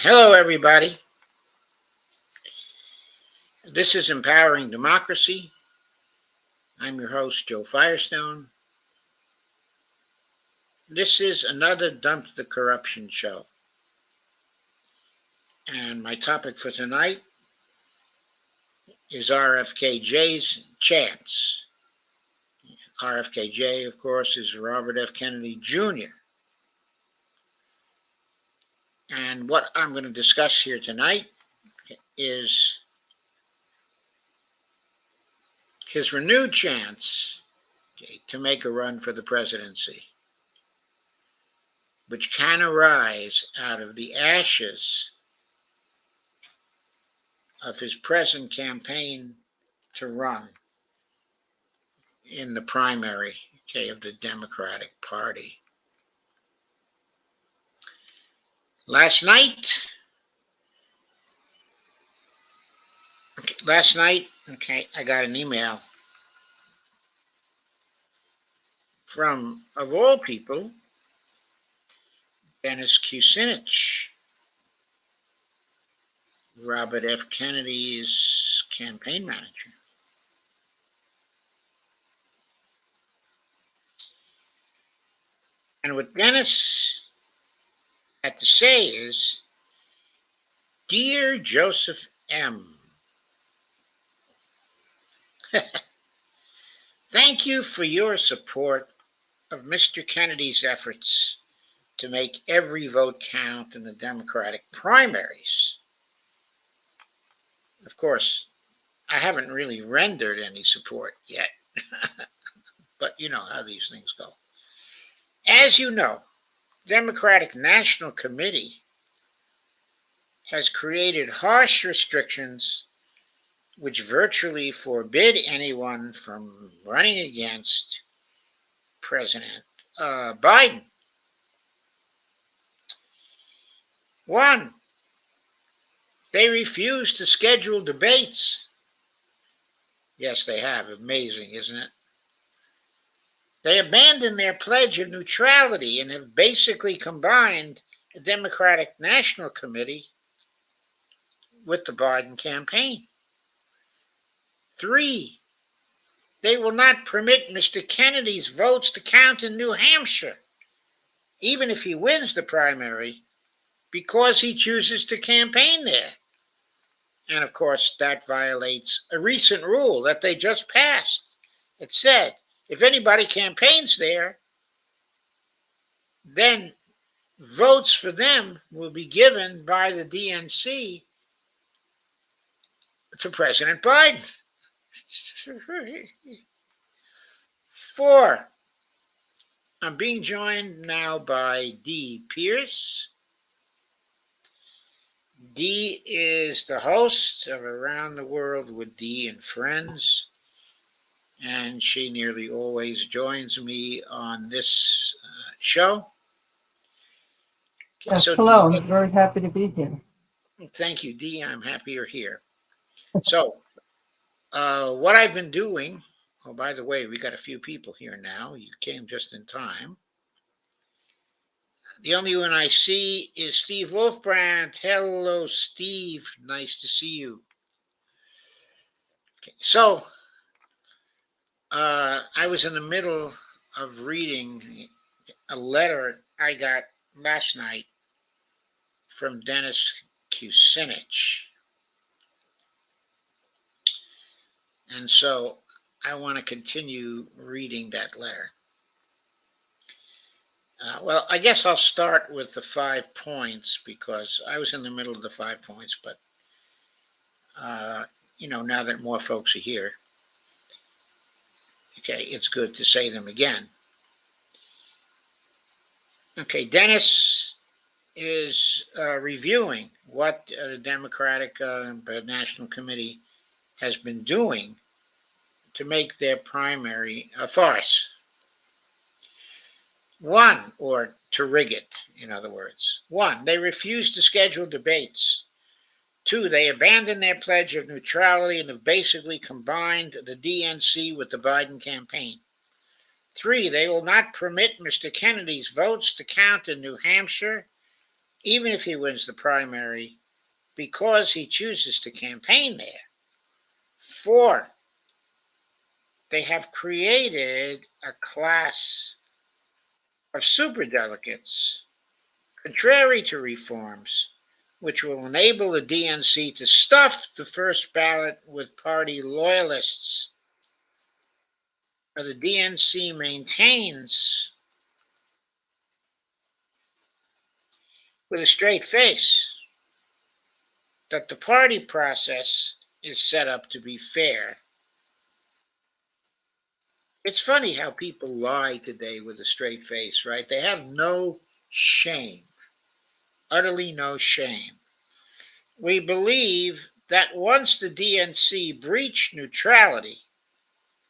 Hello, everybody. This is Empowering Democracy. I'm your host, Joe Firestone. This is another Dump the Corruption show. And my topic for tonight is RFKJ's chance. RFKJ, of course, is Robert F. Kennedy Jr. And what I'm going to discuss here tonight is his renewed chance to make a run for the presidency, which can arise out of the ashes of his present campaign to run in the primary of the Democratic Party. Last night, I got an email from, of all people, Dennis Kucinich, Robert F. Kennedy's campaign manager. And what Dennis had to say is, "Dear Joseph M., thank you for your support of Mr. Kennedy's efforts to make every vote count in the Democratic primaries. Of course, I haven't really rendered any support yet, but you know how these things go. As you know, Democratic National Committee has created harsh restrictions which virtually forbid anyone from running against President Biden. 1, they refuse to schedule debates." Yes, they have. Amazing, isn't it? "They abandoned their pledge of neutrality and have basically combined the Democratic National Committee with the Biden campaign. 3, they will not permit Mr. Kennedy's votes to count in New Hampshire, even if he wins the primary, because he chooses to campaign there. And of course, that violates a recent rule that they just passed. It said, if anybody campaigns there, then votes for them will be given by the DNC to President Biden." 4, I'm being joined now by Dee Pierce. Dee is the host of Around the World with Dee and Friends, and she nearly always joins me on this show. Yes, so hello. I'm very happy to be here. Thank you, Dee. I'm happy you're here. So, what I've been doing, oh, by the way, we got a few people here now. You came just in time. The only one I see is Steve Wolfbrand. Hello, Steve. Nice to see you. Okay, so, I was in the middle of reading a letter I got last night from Dennis Kucinich. And so I want to continue reading that letter. Well, I guess I'll start with the 5 points because I was in the middle of the 5 points, but, now that more folks are here, okay, it's good to say them again. Okay, Dennis is reviewing what the Democratic National Committee has been doing to make their primary a farce. 1, or to rig it, in other words. 1, they refuse to schedule debates. 2, they abandoned their pledge of neutrality and have basically combined the DNC with the Biden campaign. 3, they will not permit Mr. Kennedy's votes to count in New Hampshire, even if he wins the primary, because he chooses to campaign there. 4, they have created a class of superdelegates, contrary to reforms, which will enable the DNC to stuff the first ballot with party loyalists. Now, the DNC maintains with a straight face that the party process is set up to be fair. It's funny how people lie today with a straight face, right? They have no shame, utterly no shame. We believe that once the DNC breached neutrality,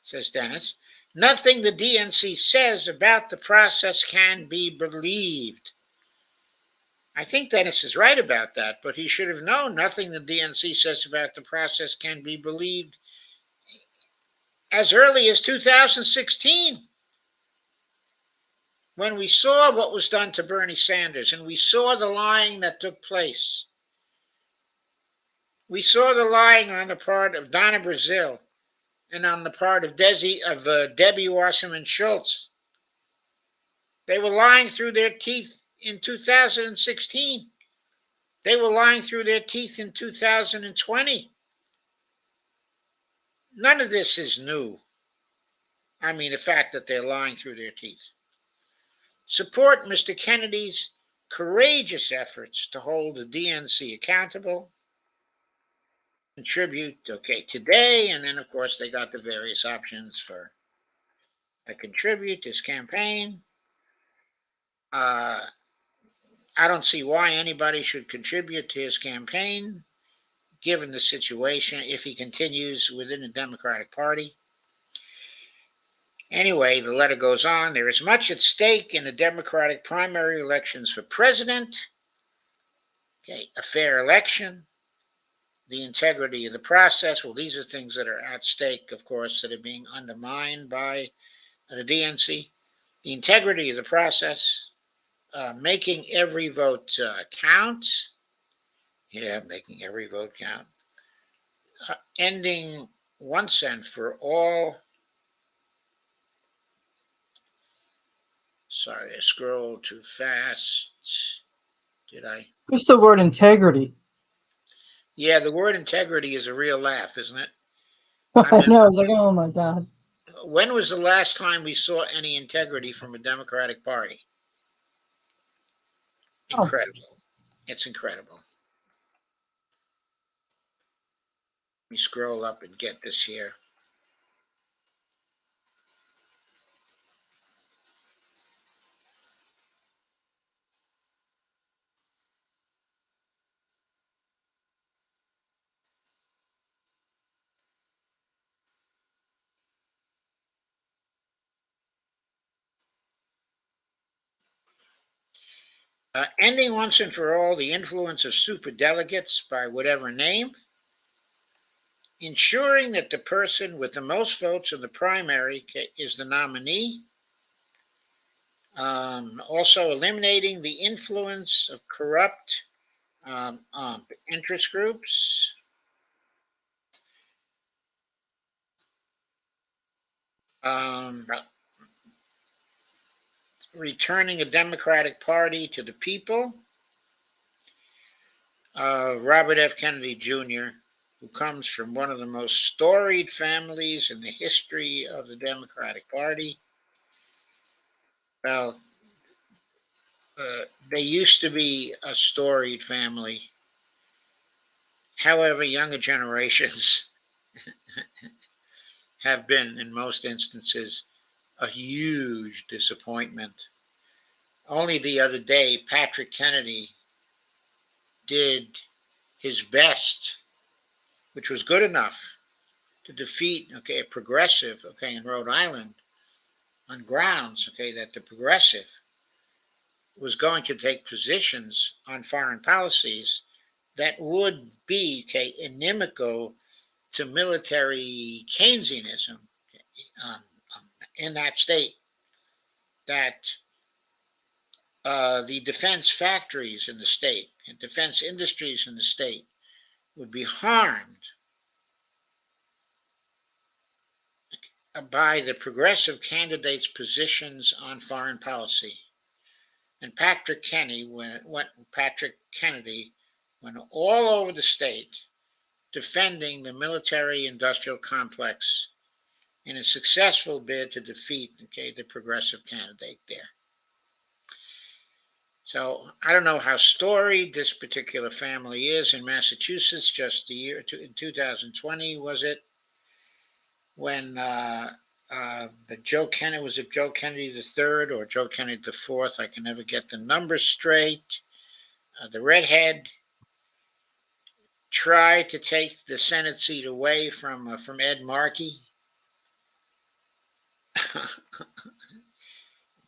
says Dennis, nothing the DNC says about the process can be believed. I think Dennis is right about that, but he should have known nothing the DNC says about the process can be believed as early as 2016, when we saw what was done to Bernie Sanders and we saw the lying that took place. We saw the lying on the part of Donna Brazile and on the part of Debbie Wasserman Schultz. They were lying through their teeth in 2016. They were lying through their teeth in 2020. None of this is new. I mean, the fact that they're lying through their teeth. Support Mr. Kennedy's courageous efforts to hold the DNC accountable. Contribute, today, and then, of course, they got the various options for contribute this campaign. I don't see why anybody should contribute to his campaign, given the situation, if he continues within the Democratic Party. Anyway, the letter goes on. There is much at stake in the Democratic primary elections for president. A fair election, the integrity of the process. Well, these are things that are at stake, of course, that are being undermined by the DNC. The integrity of the process, making every vote count. Yeah, making every vote count. Ending once and for all. Sorry, I scrolled too fast. Did I? What's the word integrity? Yeah, the word integrity is a real laugh, isn't it? I know. I was like, oh my God. When was the last time we saw any integrity from a Democratic Party? Incredible. It's incredible. Let me scroll up and get this here. Ending once and for all the influence of superdelegates by whatever name. Ensuring that the person with the most votes in the primary is the nominee. Also eliminating the influence of corrupt interest groups. Returning a Democratic Party to the people. Robert F. Kennedy Jr., who comes from one of the most storied families in the history of the Democratic Party. Well, they used to be a storied family. However, younger generations have been, in most instances, a huge disappointment. Only the other day, Patrick Kennedy did his best, which was good enough to defeat, a progressive, in Rhode Island, on grounds, that the progressive was going to take positions on foreign policies that would be, inimical to military Keynesianism in that state, that the defense factories in the state and defense industries in the state would be harmed by the progressive candidates' positions on foreign policy. And Patrick Kennedy went all over the state defending the military-industrial complex in a successful bid to defeat the progressive candidate there. So I don't know how storied this particular family is in Massachusetts. Just a year in 2020 was it when the Joe Kennedy, was it Joe Kennedy the third or Joe Kennedy the fourth? I can never get the numbers straight. The redhead tried to take the Senate seat away from Ed Markey.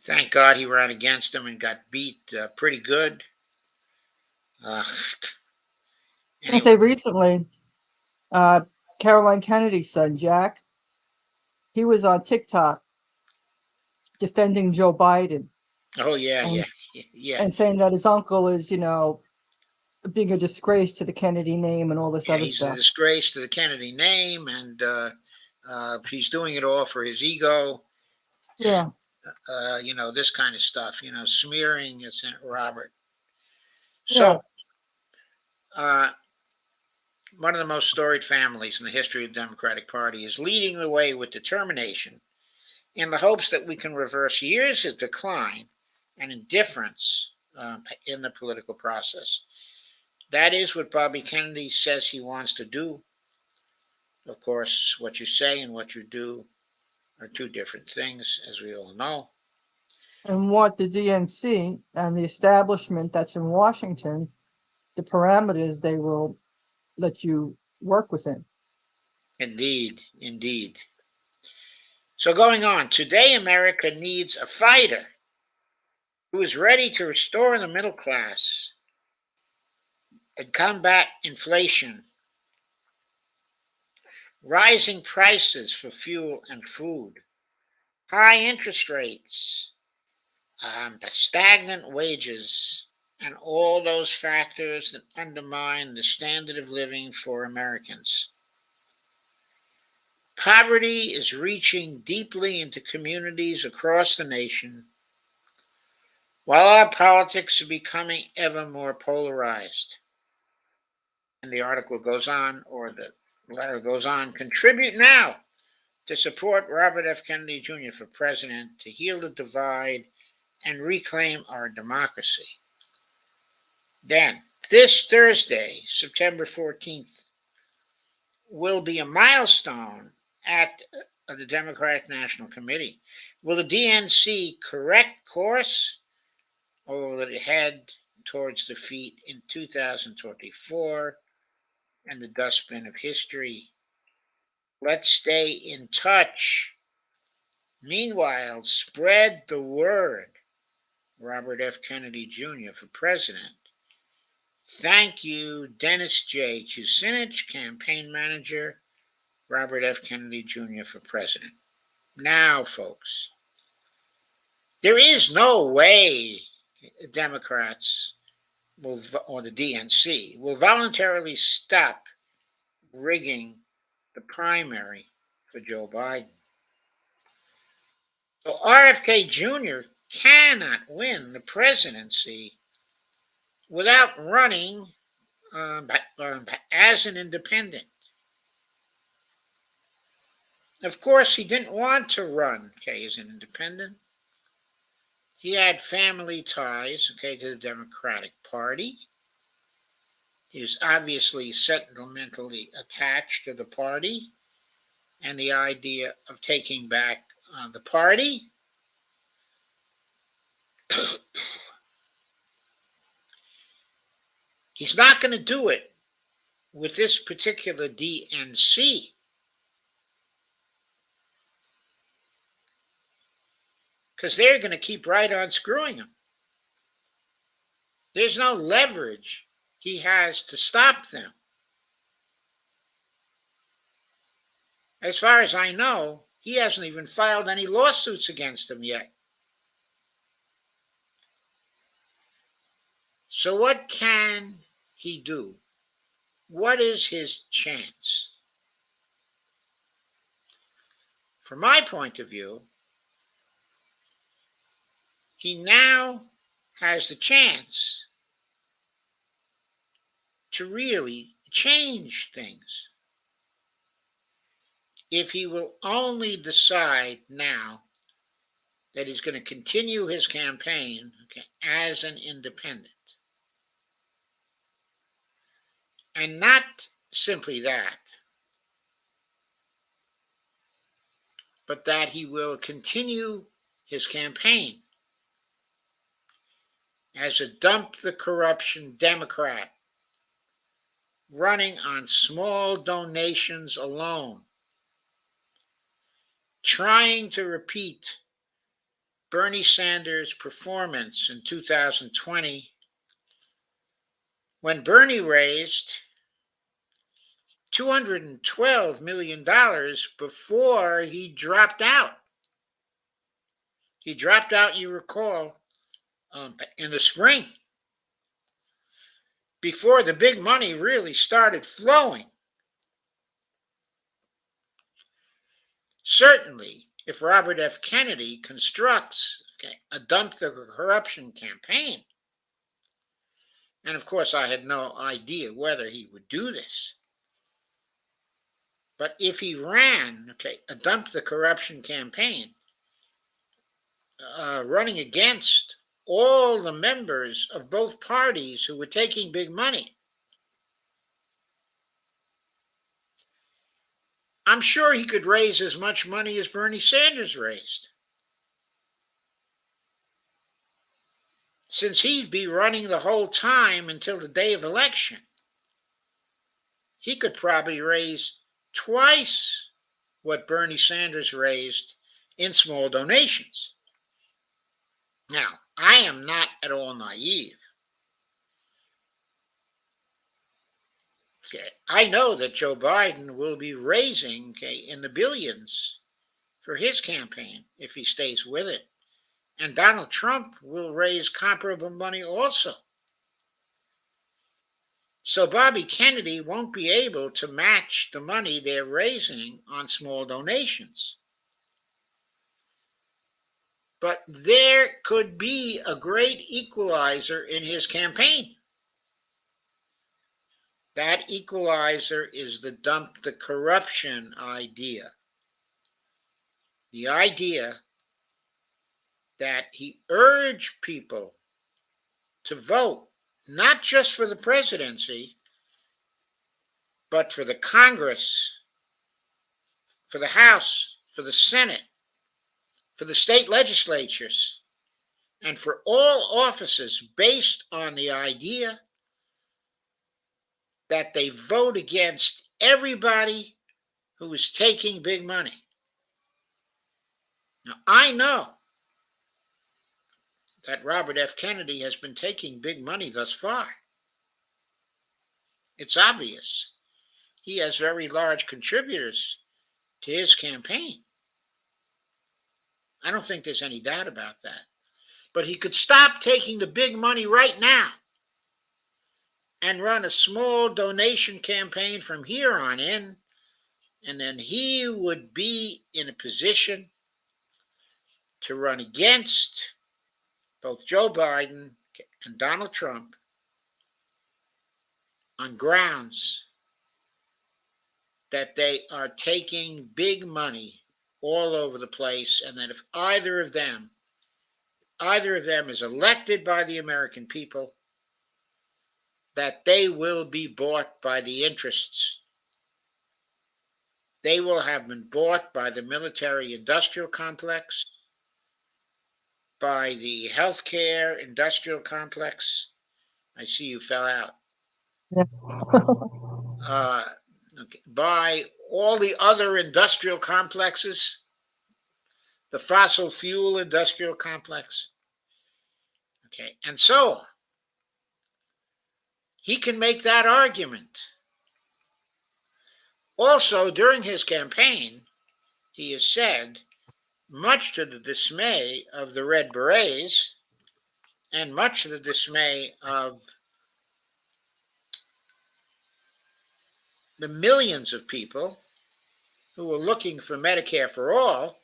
Thank God he ran against him and got beat pretty good. I say recently, Caroline Kennedy's son, Jack, he was on TikTok defending Joe Biden. Oh, yeah. And saying that his uncle is, being a disgrace to the Kennedy name and all this other he's stuff. He's a disgrace to the Kennedy name, and he's doing it all for his ego. Yeah. This kind of stuff, smearing Robert. So, one of the most storied families in the history of the Democratic Party is leading the way with determination in the hopes that we can reverse years of decline and indifference in the political process. That is what Bobby Kennedy says he wants to do. Of course, what you say and what you do are two different things, as we all know. And what the DNC and the establishment that's in Washington, the parameters they will let you work within. Indeed. So going on, today America needs a fighter who is ready to restore the middle class and combat inflation, rising prices for fuel and food, high interest rates, stagnant wages, and all those factors that undermine the standard of living for Americans. Poverty is reaching deeply into communities across the nation, while our politics are becoming ever more polarized. And the article goes on, or the letter goes on, contribute now to support Robert F. Kennedy Jr. for president to heal the divide and reclaim our democracy. Then, this Thursday, September 14th, will be a milestone at the Democratic National Committee. Will the DNC correct course, or will it head towards defeat in 2024 and the dustbin of history? Let's stay in touch. Meanwhile, spread the word. Robert F. Kennedy Jr. for president. Thank you, Dennis J. Kucinich, campaign manager, Robert F. Kennedy Jr. for president. Now, folks, there is no way Democrats or the DNC will voluntarily stop rigging the primary for Joe Biden. So RFK Jr. cannot win the presidency without running as an independent. Of course, he didn't want to run as an independent. He had family ties to the Democratic Party. He was obviously sentimentally attached to the party and the idea of taking back the party. He's not going to do it with this particular DNC. Because they're going to keep right on screwing him. There's no leverage he has to stop them. As far as I know, he hasn't even filed any lawsuits against them yet. So what can he do? What is his chance? From my point of view, he now has the chance to really change things. If he will only decide now that he's going to continue his campaign, okay, as an independent. And not simply that, but that he will continue his campaign as a dump the corruption Democrat, running on small donations alone, trying to repeat Bernie Sanders' performance in 2020, when Bernie raised $212 million before he dropped out. He dropped out, you recall, in the spring, before the big money really started flowing. Certainly, if Robert F. Kennedy constructs a dump the corruption campaign, and of course I had no idea whether he would do this, but if he ran a dump the corruption campaign, running against all the members of both parties who were taking big money, I'm sure he could raise as much money as Bernie Sanders raised, since he'd be running the whole time until the day of election. He could probably raise twice what Bernie Sanders raised in small donations. Now, I am not at all naive. I know that Joe Biden will be raising in the billions for his campaign if he stays with it. And Donald Trump will raise comparable money also. So Bobby Kennedy won't be able to match the money they're raising on small donations. But there could be a great equalizer in his campaign. That equalizer is the dump the corruption idea. The idea that he urged people to vote not just for the presidency, but for the Congress, for the House, for the Senate, for the state legislatures, and for all offices based on the idea that they vote against everybody who is taking big money. Now, I know that Robert F. Kennedy has been taking big money thus far. It's obvious. He has very large contributors to his campaign. I don't think there's any doubt about that. But he could stop taking the big money right now and run a small donation campaign from here on in, and then he would be in a position to run against both Joe Biden and Donald Trump on grounds that they are taking big money all over the place, and that if either of them is elected by the American people, that they will be bought by the interests. They will have been bought by the military-industrial complex, by the healthcare industrial complex. I see you fell out. Yeah. By all the other industrial complexes, the fossil fuel industrial complex. And so he can make that argument. Also, during his campaign, he has said, much to the dismay of the Red Berets and much to the dismay of the millions of people who were looking for Medicare for all,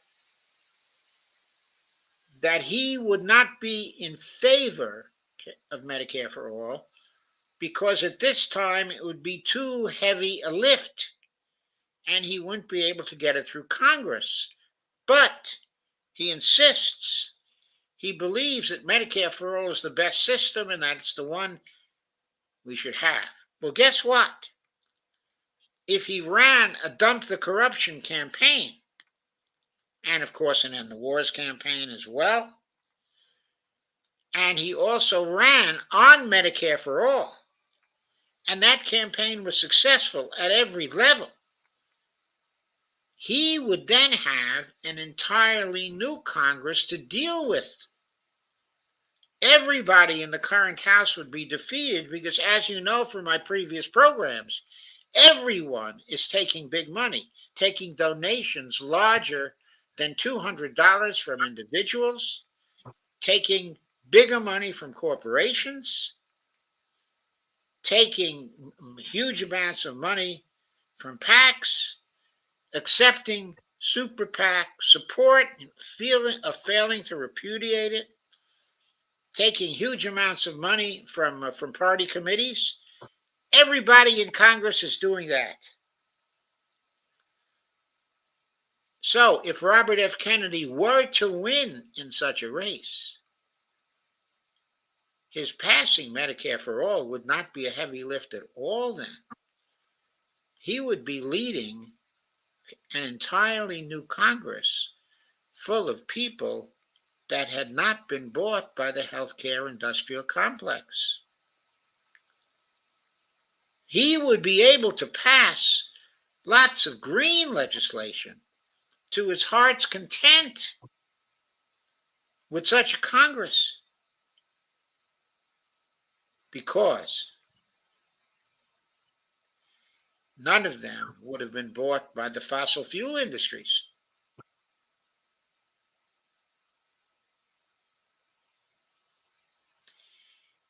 that he would not be in favor of Medicare for all because at this time it would be too heavy a lift and he wouldn't be able to get it through Congress. But he insists, he believes that Medicare for all is the best system and that it's the one we should have. Well, guess what? If he ran a dump the corruption campaign, and of course an end the wars campaign as well, and he also ran on Medicare for all, and that campaign was successful at every level, he would then have an entirely new Congress to deal with. Everybody in the current House would be defeated because, as you know from my previous programs, everyone is taking big money, taking donations larger than $200 from individuals, taking bigger money from corporations, taking huge amounts of money from PACs, accepting super PAC support and failing to repudiate it, taking huge amounts of money from party committees. Everybody in Congress is doing that. So if Robert F. Kennedy were to win in such a race, his passing Medicare for all would not be a heavy lift at all then. He would be leading an entirely new Congress full of people that had not been bought by the healthcare industrial complex. He would be able to pass lots of green legislation to his heart's content with such a Congress, because none of them would have been bought by the fossil fuel industries.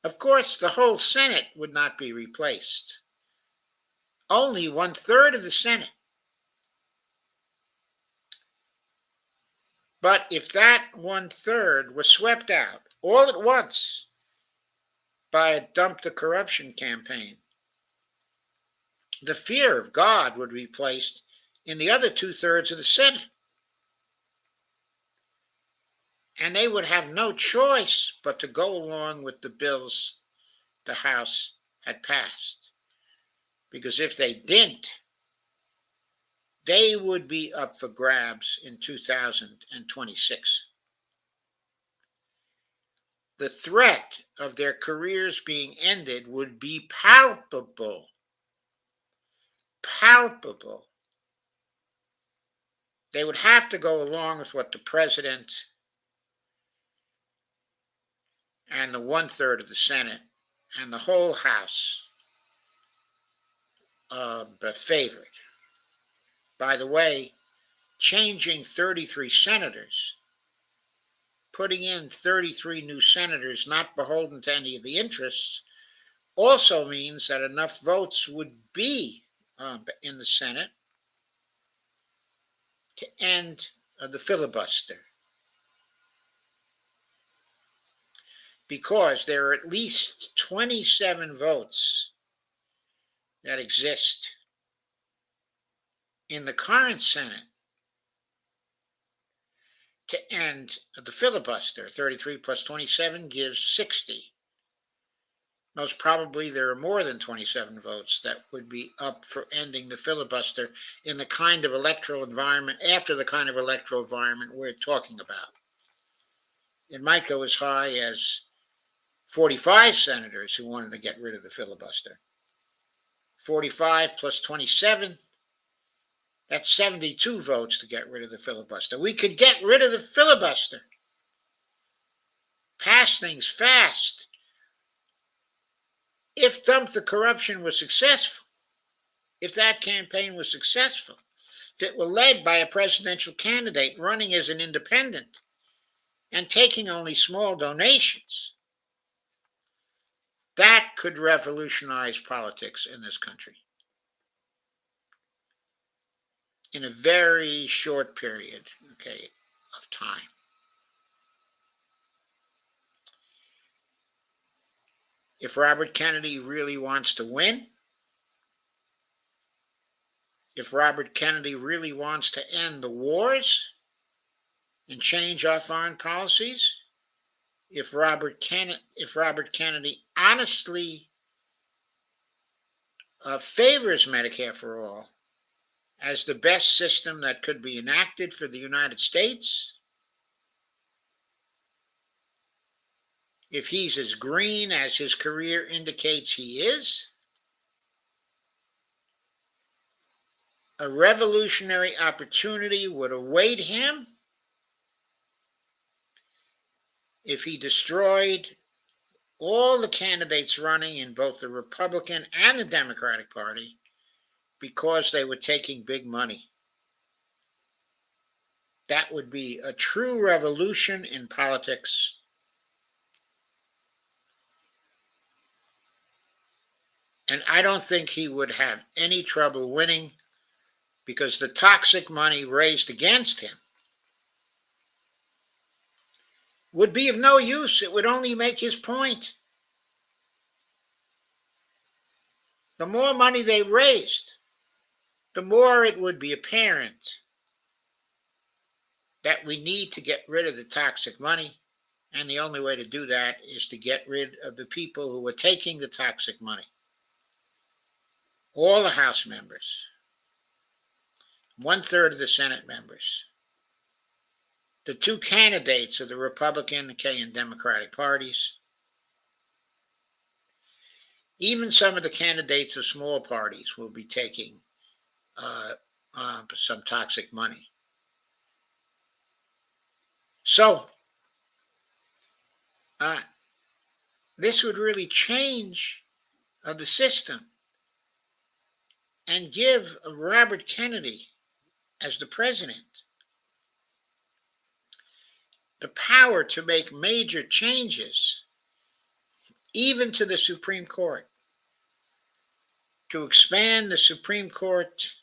Of course, the whole Senate would not be replaced. Only 1/3 of the Senate. But if that 1/3 was swept out all at once by a dump the corruption campaign, the fear of God would be placed in the other 2/3 of the Senate. And they would have no choice but to go along with the bills the House had passed. Because if they didn't, they would be up for grabs in 2026. The threat of their careers being ended would be palpable. Palpable. They would have to go along with what the president and the 1/3 of the Senate and the whole House favored. By the way, changing 33 senators, putting in 33 new senators not beholden to any of the interests, also means that enough votes would be in the Senate to end the filibuster. Because there are at least 27 votes that exist in the current Senate to end the filibuster. 33 plus 27 gives 60. Most probably there are more than 27 votes that would be up for ending the filibuster in the kind of electoral environment, after the kind of electoral environment we're talking about. It might go as high as 45 senators who wanted to get rid of the filibuster. 45 plus 27, that's 72 votes to get rid of the filibuster. We could get rid of the filibuster, pass things fast, if dump the corruption was successful, if that campaign was successful, if it were led by a presidential candidate running as an independent and taking only small donations. That could revolutionize politics in this country in a very short period, of time. If Robert Kennedy really wants to win, if Robert Kennedy really wants to end the wars and change our foreign policies, if Robert Kennedy honestly favors Medicare for all as the best system that could be enacted for the United States, if he's as green as his career indicates he is, a revolutionary opportunity would await him if he destroyed all the candidates running in both the Republican and the Democratic Party because they were taking big money. That would be a true revolution in politics. And I don't think he would have any trouble winning, because the toxic money raised against him would be of no use. It would only make his point. The more money they raised, the more it would be apparent that we need to get rid of the toxic money. And the only way to do that is to get rid of the people who are taking the toxic money. All the House members, 1/3 of the Senate members, the two candidates of the Republican and Democratic parties, even some of the candidates of small parties will be taking some toxic money. So this would really change the system and give Robert Kennedy, as the president, the power to make major changes, even to the Supreme Court, to expand the Supreme Court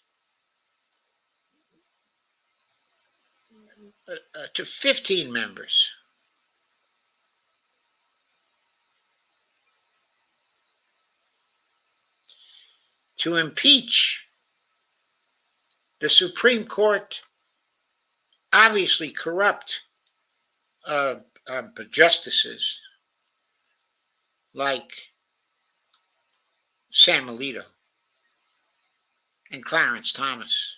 to 15 members. To impeach the Supreme Court, obviously corrupt justices like Sam Alito and Clarence Thomas.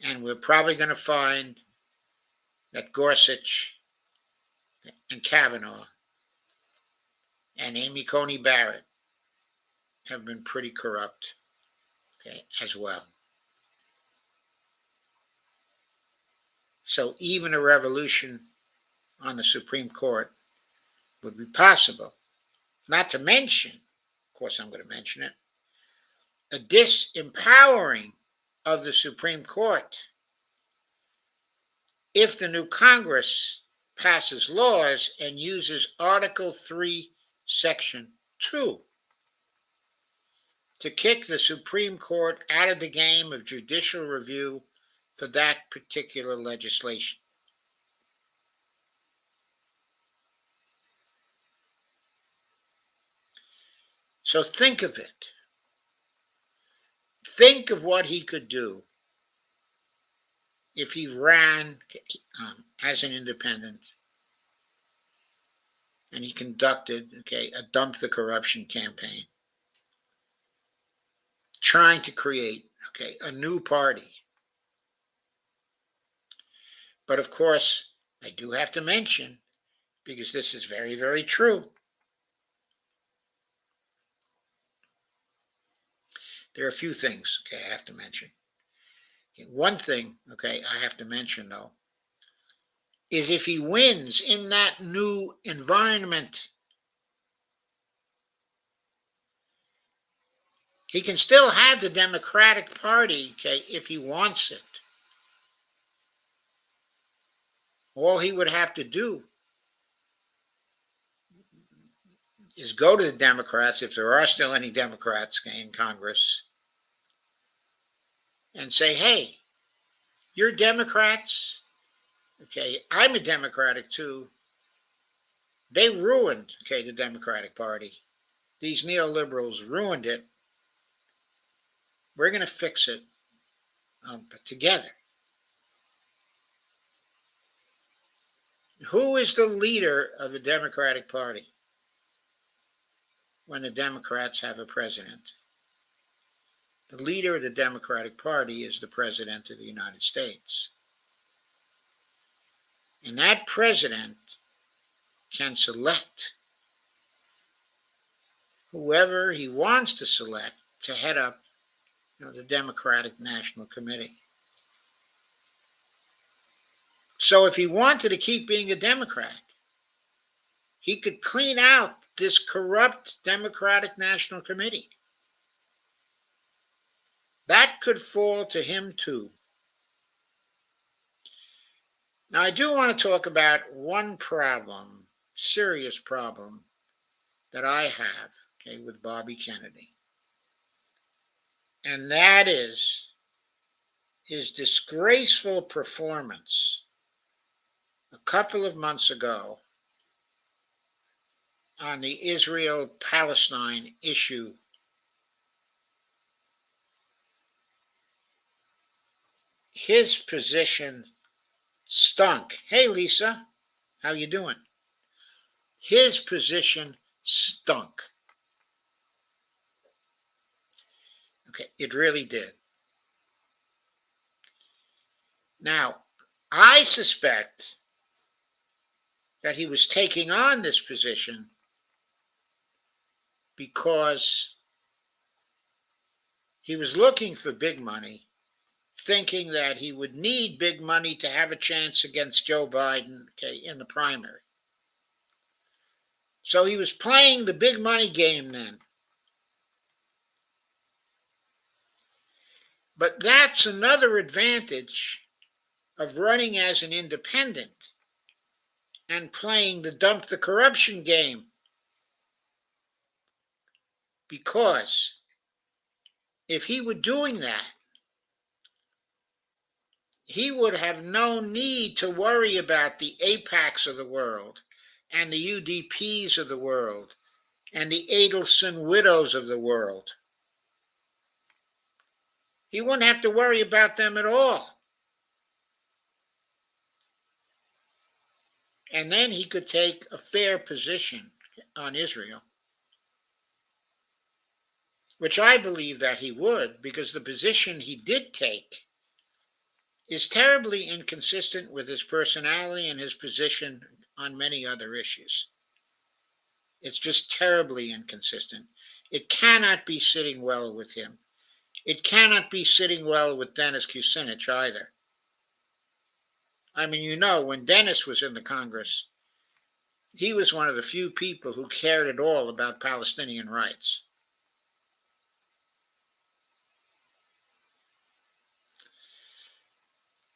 And we're probably going to find that Gorsuch and Kavanaugh and Amy Coney Barrett have been pretty corrupt, as well. So even a revolution on the Supreme Court would be possible. Not to mention, of course I'm going to mention it, a disempowering of the Supreme Court if the new Congress passes laws and uses Article 3, Section 2 to kick the Supreme Court out of the game of judicial review for that particular legislation. So think of it. Think of what he could do if he ran as an independent and he conducted, a dump the corruption campaign, trying to create, a new party. But of course, I do have to mention, because this is very, very true, there are a few things, I have to mention. One thing, I have to mention, though, is if he wins in that new environment, he can still have the Democratic Party, if he wants it. All he would have to do is go to the Democrats, if there are still any Democrats in Congress, and say, hey, you're Democrats. Okay, I'm a Democratic too. They ruined, the Democratic Party. These neoliberals ruined it. We're going to fix it together. Who is the leader of the Democratic Party when the Democrats have a president? The leader of the Democratic Party is the President of the United States. And that president can select whoever he wants to select to head up the Democratic National Committee. So if he wanted to keep being a Democrat, he could clean out this corrupt Democratic National Committee. That could fall to him too. Now, I do want to talk about one problem, serious problem, that I have, with Bobby Kennedy. And that is his disgraceful performance a couple of months ago on the Israel-Palestine issue. His position stunk. Hey, Lisa, how you doing? His position stunk. Okay, it really did. Now, I suspect that he was taking on this position because he was looking for big money, thinking that he would need big money to have a chance against Joe Biden, in the primary. So he was playing the big money game then. But that's another advantage of running as an independent and playing the dump the corruption game. Because if he were doing that, he would have no need to worry about the AIPACs of the world and the UDPs of the world and the Adelson widows of the world. He wouldn't have to worry about them at all. And then he could take a fair position on Israel, which I believe that he would, because the position he did take is terribly inconsistent with his personality and his position on many other issues. It's just terribly inconsistent. It cannot be sitting well with him. It cannot be sitting well with Dennis Kucinich either. I mean, when Dennis was in the Congress, he was one of the few people who cared at all about Palestinian rights.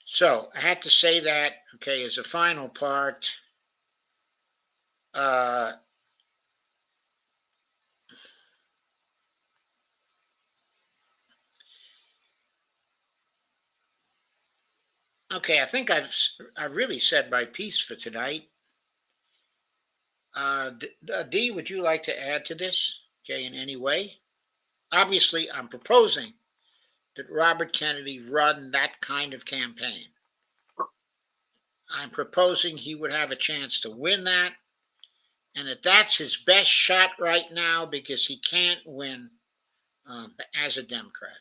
So I had to say that, as a final part. I think I've really said my piece for tonight. Dee, would you like to add to this, in any way? Obviously, I'm proposing that Robert Kennedy run that kind of campaign. I'm proposing he would have a chance to win that, and that's his best shot right now because he can't win as a Democrat.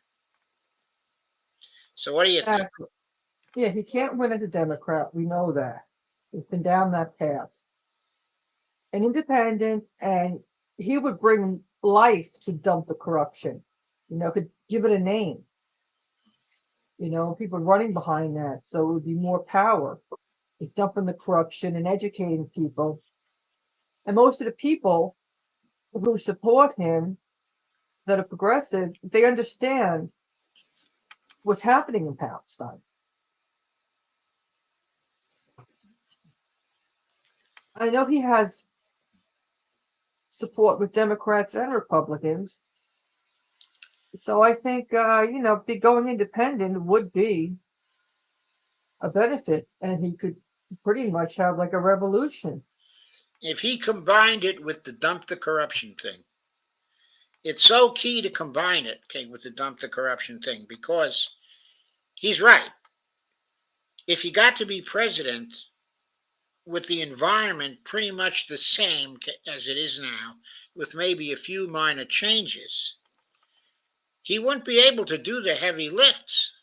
So what do you think? Yeah, he can't win as a Democrat. We know that. He's been down that path. An independent, and he would bring life to dump the corruption. Could give it a name. People running behind that, so it would be more power. It's dumping the corruption and educating people. And most of the people who support him that are progressive, they understand what's happening in Palestine. I know he has support with Democrats and Republicans. So I think, be going independent would be a benefit, and he could pretty much have like a revolution. If he combined it with the dump the corruption thing, it's so key to combine it, okay, with the dump the corruption thing, because he's right. If he got to be president with the environment pretty much the same as it is now, with maybe a few minor changes, he wouldn't be able to do the heavy lifts.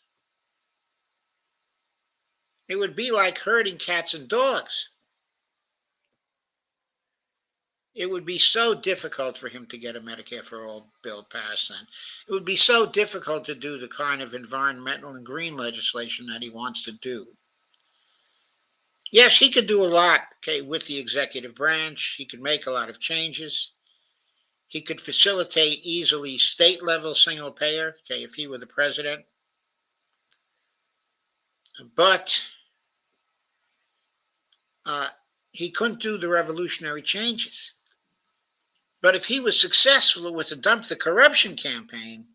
It would be like herding cats and dogs. It would be so difficult for him to get a Medicare for All bill passed then. It would be so difficult to do the kind of environmental and green legislation that he wants to do. Yes, he could do a lot, okay, with the executive branch. He could make a lot of changes. He could facilitate easily state level single payer, okay, if he were the president. But he couldn't do the revolutionary changes. But if he was successful with the Dump the Corruption campaign,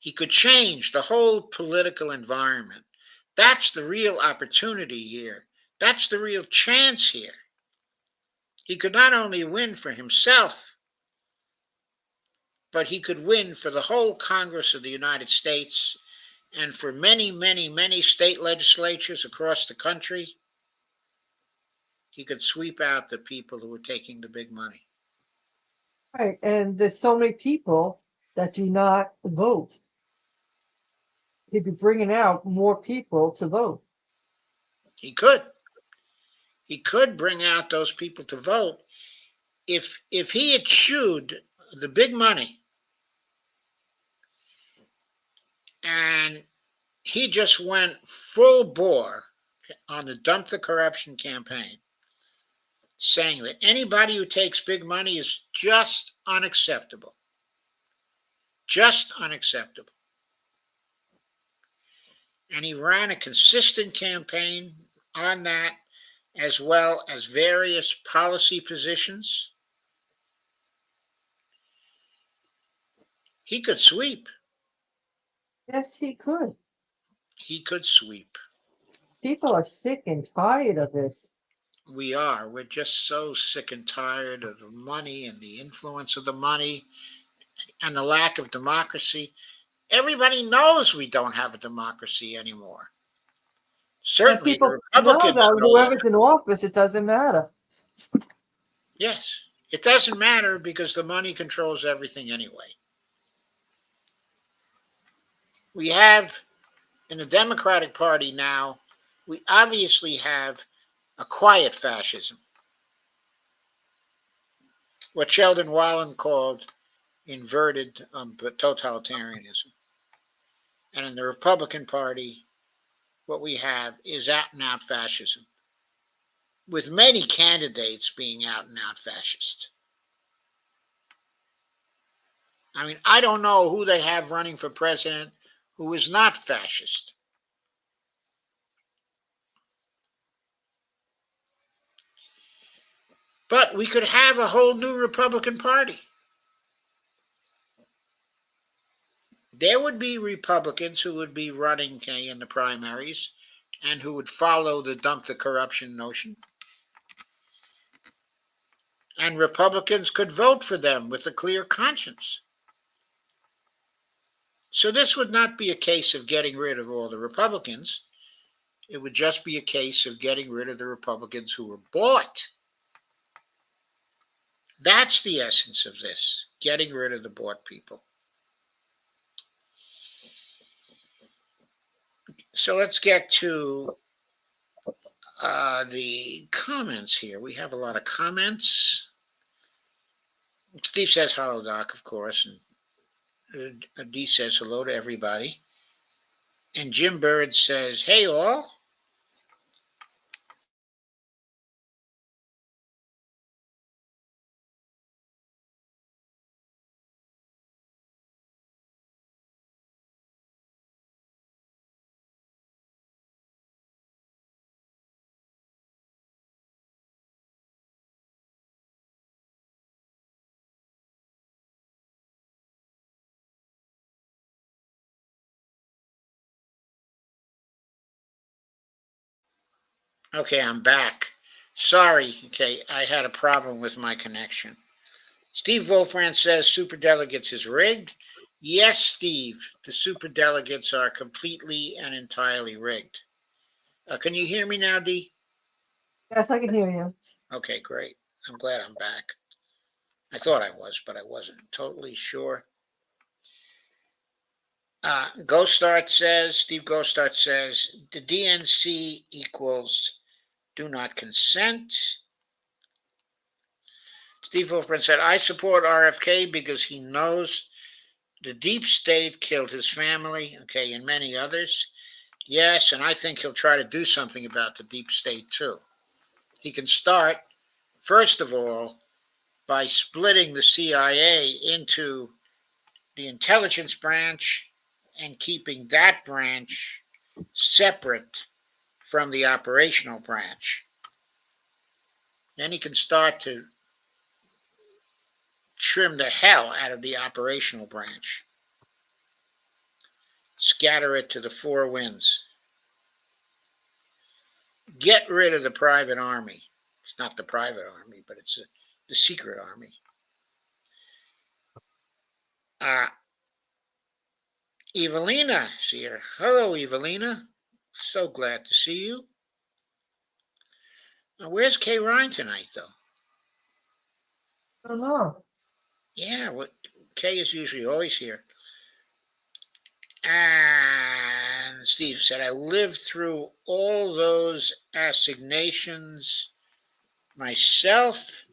he could change the whole political environment. That's the real opportunity here. That's the real chance here. He could not only win for himself, but he could win for the whole Congress of the United States and for many, many, many state legislatures across the country. He could sweep out the people who were taking the big money. Right. And there's so many people that do not vote. He'd be bringing out more people to vote. He could. He could bring out those people to vote if he had chewed the big money and he just went full bore on the Dump the Corruption campaign, saying that anybody who takes big money is just unacceptable. Just unacceptable. And he ran a consistent campaign on that, as well as various policy positions. He could sweep. Yes, he could. He could sweep. People are sick and tired of this. We are. We're just so sick and tired of the money and the influence of the money and the lack of democracy. Everybody knows we don't have a democracy anymore. And Certainly the people know Republicans that know that. whoever's in office, it doesn't matter. Yes. It doesn't matter because the money controls everything anyway. We have, in the Democratic Party now, we obviously have a quiet fascism, what Sheldon Wallen called inverted totalitarianism. And in the Republican Party, what we have is out and out fascism, with many candidates being out and out fascist. I mean, I don't know who they have running for president who is not fascist. But we could have a whole new Republican Party. There would be Republicans who would be running in the primaries and who would follow the dump the corruption notion. And Republicans could vote for them with a clear conscience. So this would not be a case of getting rid of all the Republicans. It would just be a case of getting rid of the Republicans who were bought. That's the essence of this, getting rid of the bought people. So let's get to the comments here. We have a lot of comments. Steve says hello, Doc, of course. And Dee says hello to everybody. And Jim Bird says, hey, all. Okay, I'm back. Sorry, okay, I had a problem with my connection. Steve Wolfbrand says superdelegates is rigged. Yes, Steve, the superdelegates are completely and entirely rigged. Can you hear me now, Dee? Yes, I can hear you. Okay, great. I'm glad I'm back. I thought I was, but I wasn't totally sure. Steve Ghostart says, the DNC equals do not consent. Steve Wolfman said, I support RFK because he knows the deep state killed his family, okay, and many others. Yes, and I think he'll try to do something about the deep state too. He can start, first of all, by splitting the CIA into the intelligence branch and keeping that branch separate from the operational branch. Then he can start to trim the hell out of the operational branch, scatter it to the four winds, get rid of the private army. It's not the private army, but it's the secret army. Evelina's here. Hello, Evelina. So glad to see you. Now, where's Kay Ryan tonight, though? I don't know. Yeah, Kay is usually always here. And Steve said, I lived through all those assignations myself.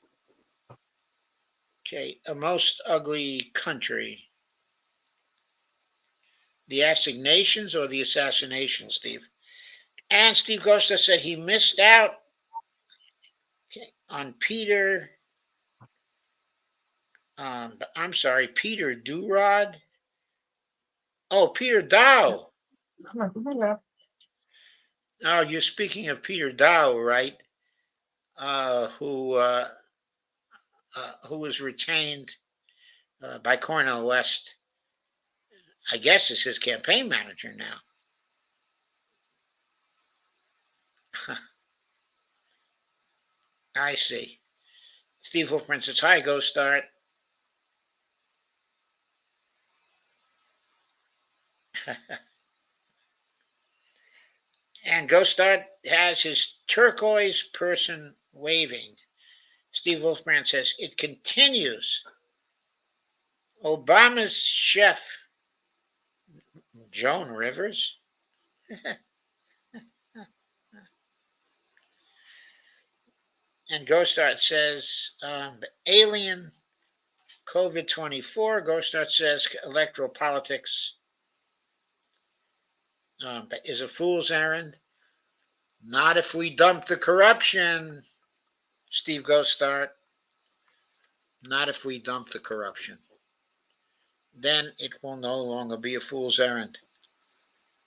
Okay, a most ugly country. The assignations or the assassination, Steve? And Steve Costa said he missed out on Peter. I'm sorry, Peter Durod. Oh, Peter Dow. Oh, you're speaking of Peter Dow, right? Who was retained by Cornel West, I guess, is his campaign manager now. I see. Steve Wolfman says, hi, go start. And Go Start has his turquoise person waving. Steve Wolfman says, it continues. Obama's chef, Joan Rivers. And Go Start says, alien COVID-24. Go Start says, electoral politics is a fool's errand. Not if we dump the corruption, Steve Go Start. Not if we dump the corruption. Then it will no longer be a fool's errand.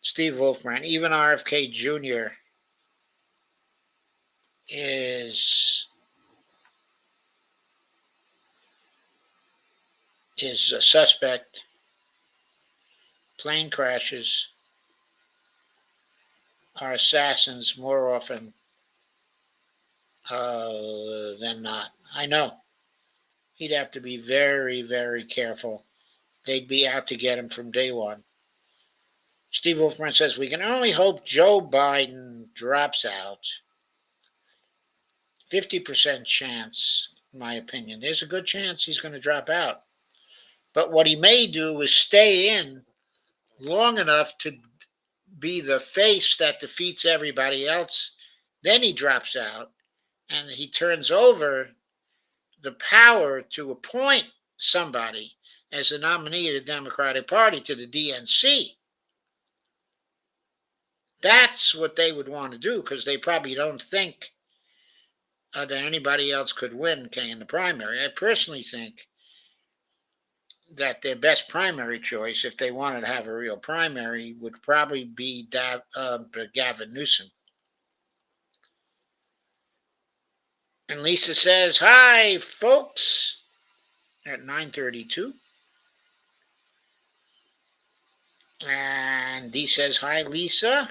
Steve Wolfman, even RFK Jr. is a suspect. Plane crashes are assassins more often than not. I know. He'd have to be very, very careful. They'd be out to get him from day one. Steve Wolfman says, we can only hope Joe Biden drops out. 50% chance, in my opinion. There's a good chance he's going to drop out. But what he may do is stay in long enough to be the face that defeats everybody else. Then he drops out and he turns over the power to appoint somebody as the nominee of the Democratic Party to the DNC. That's what they would want to do because they probably don't think that anybody else could win in the primary. I personally think that their best primary choice, if they wanted to have a real primary, would probably be Gavin Newsom. And Lisa says, hi, folks, at 9:32. And Dee says, hi, Lisa.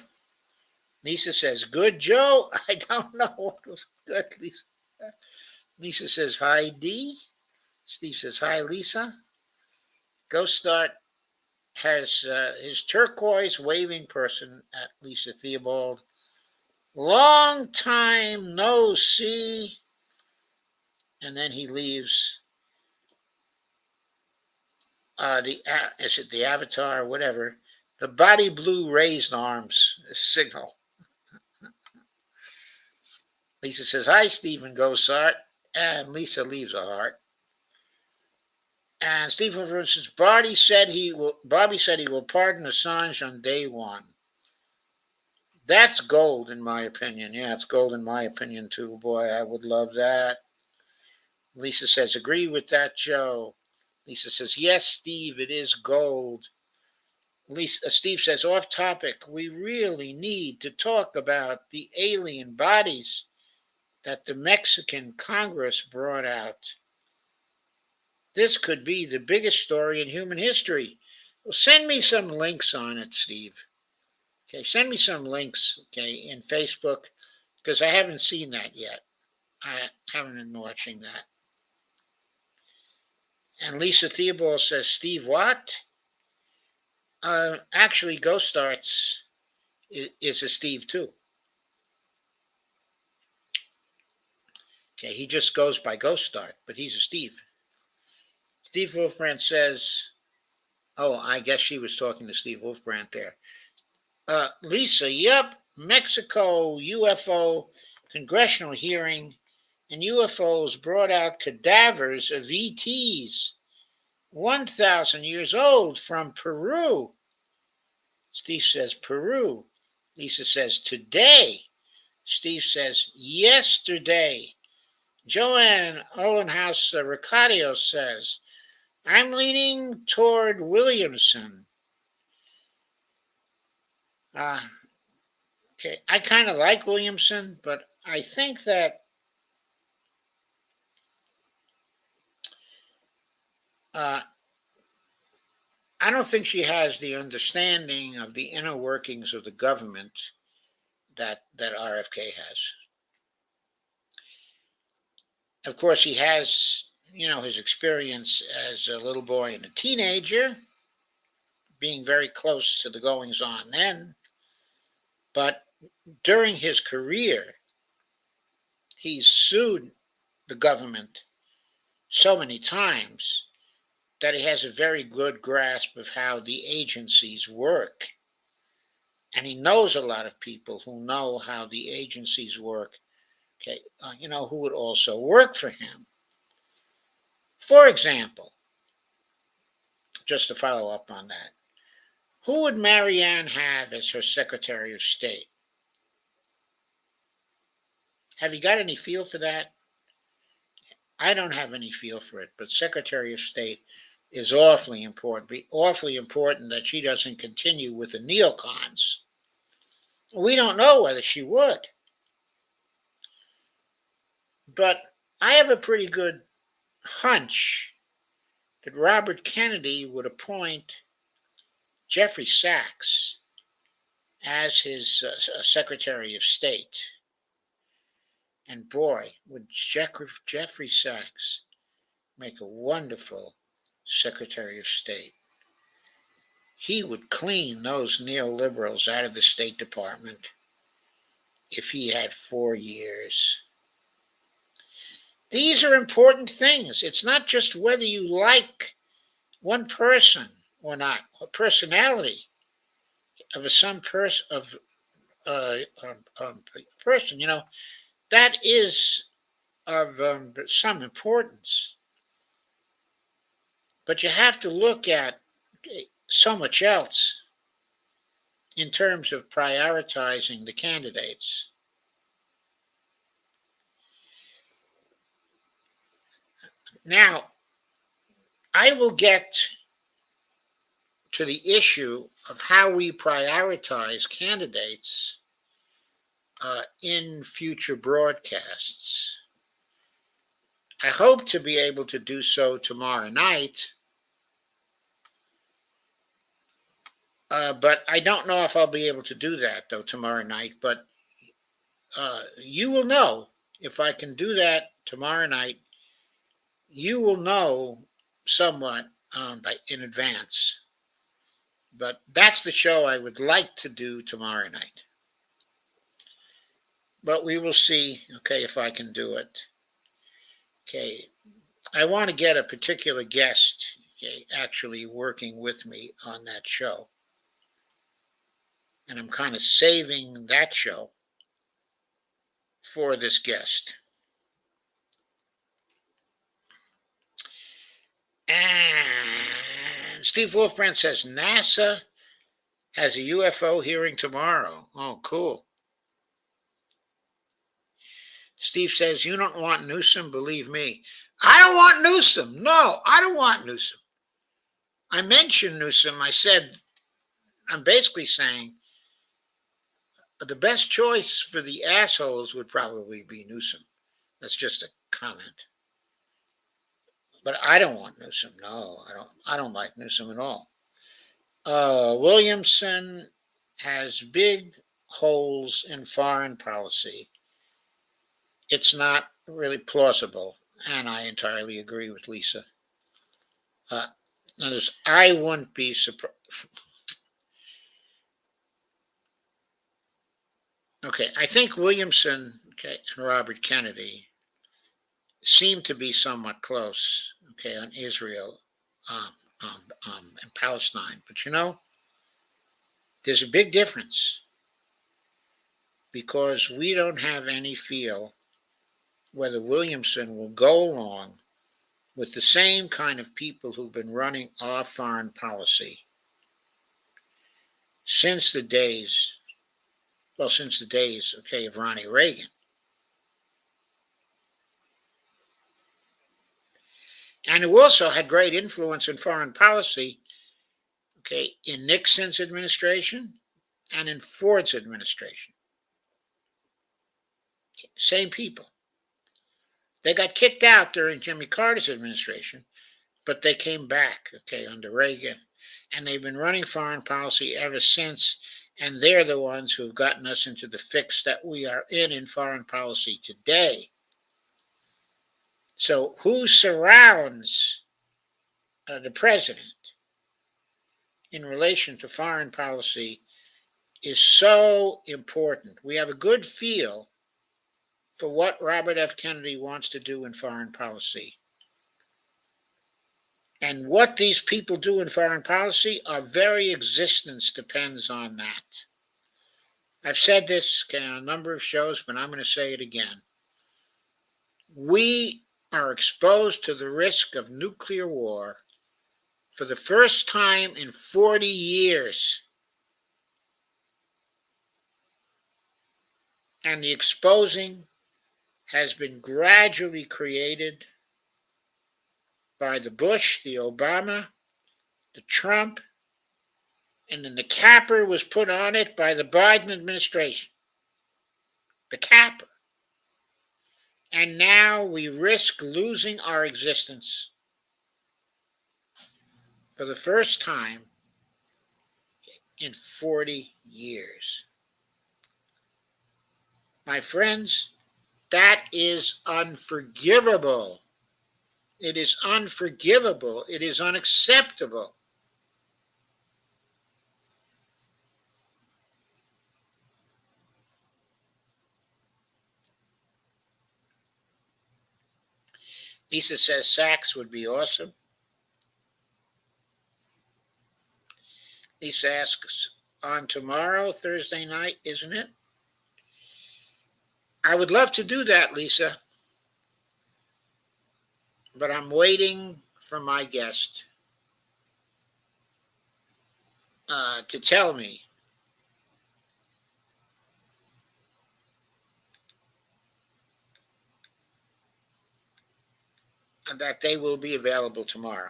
Lisa says, good, Joe. I don't know what was good, Lisa. Lisa says, hi, D. Steve says, hi, Lisa. Ghost Start has his turquoise waving person at Lisa Theobald. Long time no see. And then he leaves is it the avatar or whatever? The body blue raised arms signal. Lisa says, hi, Stephen Gosart. And Lisa leaves a heart. And Stephen says, Bobby said he will pardon Assange on day one. That's gold in my opinion. Yeah, it's gold in my opinion too. Boy, I would love that. Lisa says, agree with that, Joe. Lisa says, yes, Steve, it is gold. Steve says, off topic, we really need to talk about the alien bodies that the Mexican Congress brought out. This could be the biggest story in human history. Well, send me some links on it, Steve. Okay, send me some links, okay, in Facebook, because I haven't seen that yet. I haven't been watching that. And Lisa Theobald says, Steve, what? Actually, Ghost Starts is a Steve too. Okay, he just goes by Ghost Start, but he's a Steve. Steve Wolfbrand says, oh, I guess she was talking to Steve Wolfbrand there. Lisa, yep, Mexico UFO congressional hearing, and UFOs brought out cadavers of ETs, 1,000 years old from Peru. Steve says, Peru. Lisa says, today. Steve says, yesterday. Joanne Olenhouse Ricardio says, I'm leaning toward Williamson. Okay, I kind of like Williamson, but I think that I don't think she has the understanding of the inner workings of the government that RFK has. Of course, he has, his experience as a little boy and a teenager, being very close to the goings on then. But during his career, he sued the government so many times that he has a very good grasp of how the agencies work. And he knows a lot of people who know how the agencies work, okay, who would also work for him. For example, just to follow up on that, who would Marianne have as her Secretary of State? Have you got any feel for that? I don't have any feel for it, but Secretary of State is awfully important. Be awfully important that she doesn't continue with the neocons. We don't know whether she would. But I have a pretty good hunch that Robert Kennedy would appoint Jeffrey Sachs as his Secretary of State. And boy, would Jeffrey Sachs make a wonderful Secretary of State. He would clean those neoliberals out of the State Department if he had 4 years. These are important things. It's not just whether you like one person or not, a personality of some person, that is of some importance. But you have to look at so much else in terms of prioritizing the candidates. Now, I will get to the issue of how we prioritize candidates in future broadcasts. I hope to be able to do so tomorrow night. But I don't know if I'll be able to do that, though, tomorrow night. But you will know if I can do that tomorrow night. You will know somewhat in advance. But that's the show I would like to do tomorrow night. But we will see, okay, if I can do it. Okay, I want to get a particular guest, okay, actually working with me on that show. And I'm kind of saving that show for this guest. And Steve Wolfbrand says NASA has a UFO hearing tomorrow. Oh, cool. Steve says, you don't want Newsom, believe me. I don't want Newsom. No, I don't want Newsom. I mentioned Newsom. I said, I'm basically saying the best choice for the assholes would probably be Newsom. That's just a comment. But I don't want Newsom. No, I don't like Newsom at all. Williamson has big holes in foreign policy. It's not really plausible, and I entirely agree with Lisa. Notice, I wouldn't be surprised. Okay, I think Williamson, okay, and Robert Kennedy seem to be somewhat close, okay, on Israel and Palestine. But you know, there's a big difference because we don't have any feel whether Williamson will go along with the same kind of people who've been running our foreign policy since the days, okay, of Ronnie Reagan. And who also had great influence in foreign policy, okay, in Nixon's administration and in Ford's administration. Same people. They got kicked out during Jimmy Carter's administration, but they came back, okay, under Reagan. And they've been running foreign policy ever since. And they're the ones who have gotten us into the fix that we are in foreign policy today. So who surrounds the president in relation to foreign policy is so important. We have a good feel for what Robert F. Kennedy wants to do in foreign policy. And what these people do in foreign policy, our very existence depends on that. I've said this on a number of shows, but I'm going to say it again. We are exposed to the risk of nuclear war for the first time in 40 years. And the exposing has been gradually created by the Bush, the Obama, the Trump, and then the capper was put on it by the Biden administration. The capper. And now we risk losing our existence for the first time in 40 years. My friends, that is unforgivable. It is unforgivable. It is unacceptable. Lisa says Sachs would be awesome. Lisa asks, on tomorrow, Thursday night, isn't it? I would love to do that, Lisa. But I'm waiting for my guest to tell me that they will be available tomorrow.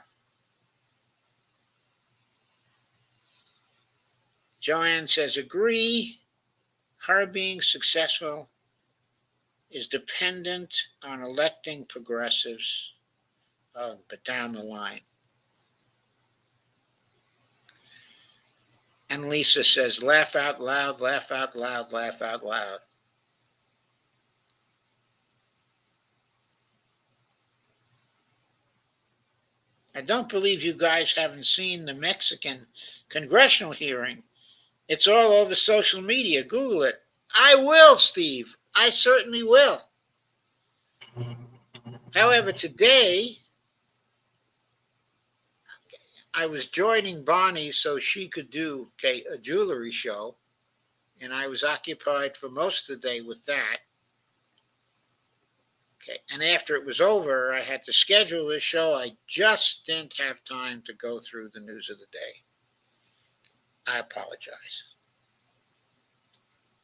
Joanne says, agree, her being successful is dependent on electing progressives, but down the line. And Lisa says, laugh out loud, laugh out loud, laugh out loud. I don't believe you guys haven't seen the Mexican congressional hearing. It's all over social media. Google it. I will, Steve. I certainly will. However, today I was joining Bonnie so she could do a jewelry show, and I was occupied for most of the day with that. Okay, and after it was over, I had to schedule this show. I just didn't have time to go through the news of the day. I apologize.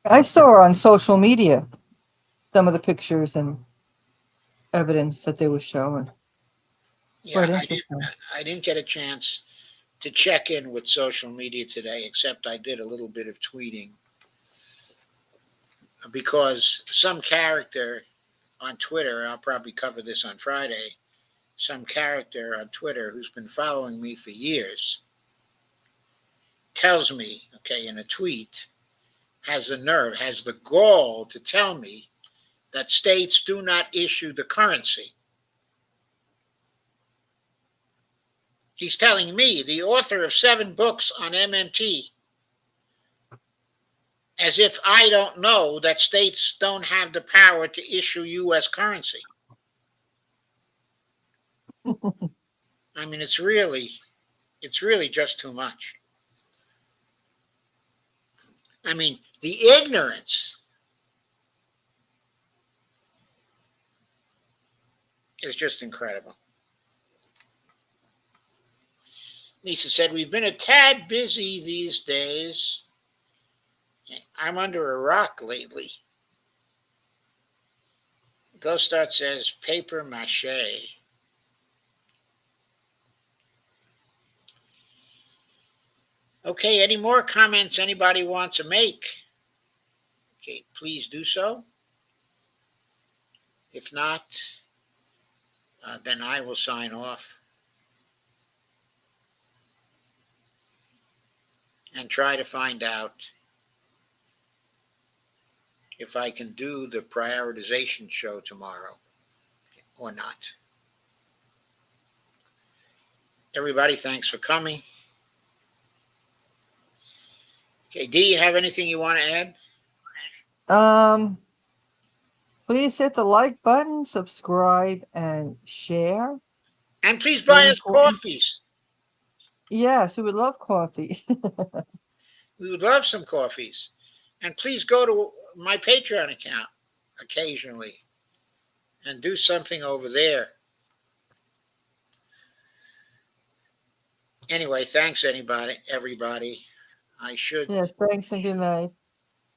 I saw on social media some of the pictures and evidence that they were showing. Yeah, Quite interesting. I didn't get a chance to check in with social media today, except I did a little bit of tweeting because some character on Twitter, I'll probably cover this on Friday, some character on Twitter who's been following me for years tells me, in a tweet, has the nerve, has the gall to tell me that states do not issue the currency. He's telling me, the author of 7 books on MMT, as if I don't know that states don't have the power to issue U.S. currency. I mean, it's really just too much. I mean, the ignorance is just incredible. Lisa said, we've been a tad busy these days. I'm under a rock lately. Ghost Start says, paper mache. Okay, any more comments anybody wants to make? Okay, please do so. If not, then I will sign off and try to find out if I can do the prioritization show tomorrow or not. Everybody, thanks for coming. Okay, Dee, you have anything you want to add? Please hit the like button, subscribe, and share. And please buy us coffees. Yes, we would love coffee. We would love some coffees. And please go to my Patreon account occasionally and do something over there. Anyway, thanks everybody. Yes, thanks and good night.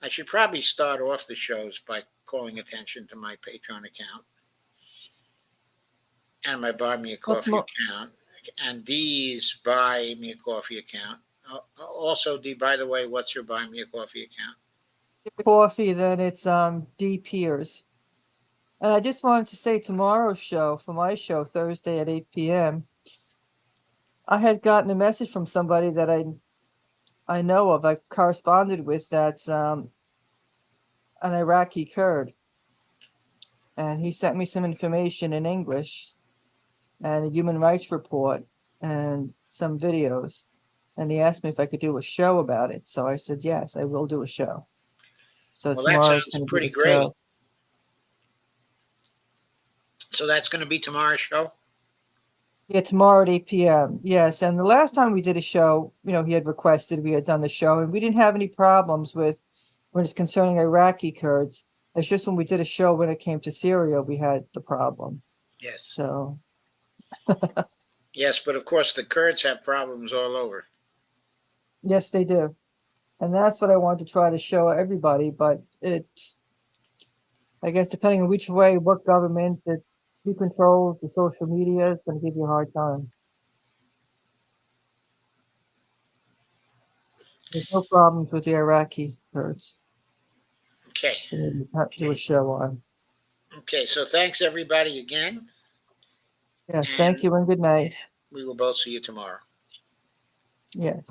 I should probably start off the shows by calling attention to my Patreon account and my Buy Me a Coffee account and Dee's Buy Me a Coffee account. Also, Dee, by the way, what's your Buy Me a Coffee account? Coffee, then it's D Piers. And I just wanted to say tomorrow's show, for my show, Thursday at 8 p.m., I had gotten a message from somebody that I know of, I corresponded with, that's an Iraqi Kurd. And he sent me some information in English and a human rights report and some videos. And he asked me if I could do a show about it. So I said, yes, I will do a show. So well, that sounds pretty great. Show. So that's going to be tomorrow's show? Yeah, tomorrow at 8 p.m. Yes. And the last time we did a show, he had requested we had done the show, and we didn't have any problems with when it's concerning Iraqi Kurds. It's just when we did a show when it came to Syria, we had the problem. Yes. So. Yes, but of course the Kurds have problems all over. Yes, they do. And that's what I want to try to show everybody. But I guess depending on which way, what government that who controls the social media is going to give you a hard time. There's no problems with the Iraqi Kurds. Okay. You have to do a show on. Okay, so thanks everybody again. Yes, thank you and good night. We will both see you tomorrow. Yes.